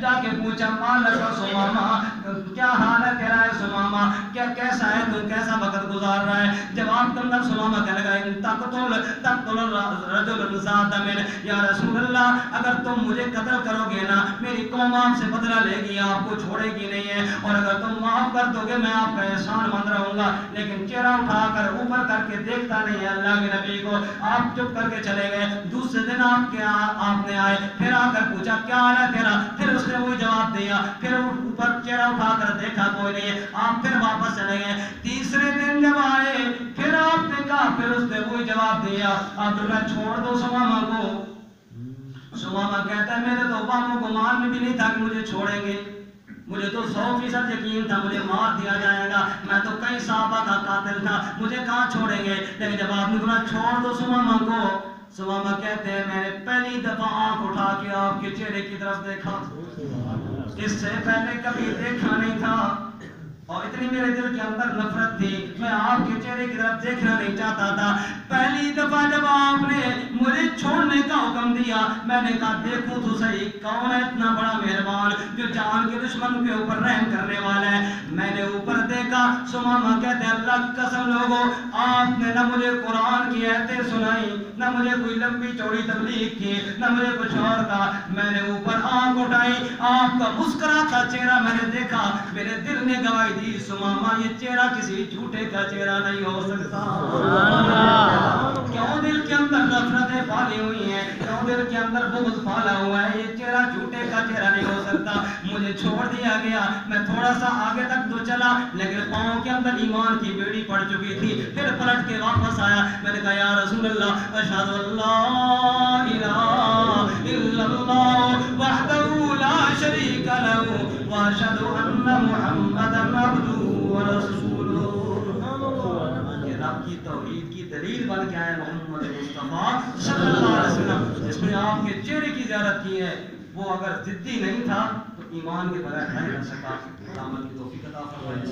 جا کے پوچھا مالک سماما کیا حال ہے تیرا ہے سماما, کیا کیسا ہے تو کیسا وقت گزار رہا ہے. جواب کے اندر سماما کہنے لگا تقتل رجل ذات من, یا رسول اللہ اگر تم مجھے قتل کرو گے نا میری قوم آپ سے بدلہ لے گی, آپ کو چھوڑے گی نہیں ہے, اور اگر تم معاف کر دو گے میں آپ کا احسان مند رہوں گا. لیکن چہرہ اٹھا کر اوپر کر کے دیکھتا نہیں ہے اللہ کے نبی کو. آپ چپ کر کے چلے گئے. دوسرے دن آپ نے آئے, پھر آ کر پوچھا کیا حال ہے تیرا, پھر اس نے وہی جواب دیا, پھر اوپر چہرہ اٹھا کر دیکھا کوئی نہیں ہے, آپ پھر واپس چلے گئے. تیسرے دن جب آئے پھر آپ نے کہا, پھر اس نے وہی جواب دیا, آپ نے چھوڑ دو سماما کو. سماما کہتا ہے میرے تو وہم و گمان میں بھی نہیں تھا کہ مجھے چھوڑیں گے, مجھے تو 100% یقین تھا مجھے مار دیا جائے گا, میں تو کئی صحابہ کا قاتل تھا, مجھے کہاں چھوڑیں گے. لیکن جب آپ نے کہا چھوڑ دو سماما کو, سماما کہتے ہیں میں نے پہلی دفعہ آنکھ اٹھا کے آپ کے چہرے کی طرف دیکھا, اس سے پہلے کبھی دیکھا نہیں تھا, اور اتنی میرے دل کے اندر نفرت تھی میں آپ کے چہرے کی طرف دیکھنا نہیں چاہتا تھا. پہلی دفعہ جب آپ نے مجھے چھوڑنے کا حکم دیا میں نے کہا دیکھوں تو صحیح کون ہے اتنا بڑا مہربان جو جان کے دشمن کے اوپر رحم کرنے والا ہے. میں نے اوپر دیکھا. سماما کہتے ہیں اللہ کی قسم لوگوں آپ نے نہ مجھے قرآن کی آیتیں سنائی, نہ مجھے کوئی لمبی چوڑی تبلیغ کی, نہ مجھے کچھ اور کہا. میں نے اوپر آنکھ اٹھائی, آپ کا مسکراتا چہرہ میں نے دیکھا, میرے دل نے گواہی دی سماما یہ چہرہ کسی جھوٹے کا چہرہ نہیں ہو سکتا. کیوں دل کے اندر نفرتیں پالی ہوئی ہیں, کیوں دل کے اندر بغض پالا ہوا ہے, یہ چہرہ جھوٹے کا چہرہ نہیں ہو سکتا. مجھے چھوڑ دیا گیا, میں تھوڑا سا آگے تک تو چلا لیکن پاؤں کے اندر ایمان کی بیڑی پڑ چکی تھی. پھر پلٹ کے واپس آیا, میں نے کہا یا رسول اللہ اشہد ان لا الہ الا اللہ وحدہ لا شریک لہ واشہد ان محمدا عبدہ ورسولہ. یہ رب کی توحید کی دلیل بن کے آیا محمد مصطفیٰ صلی اللہ علیہ وسلم, جس نے آپ کے چہرے کی زیارت کی ہے. وہ اگر ضدی نہیں تھا تو ایمان کے بغیر نہیں رہ سکا.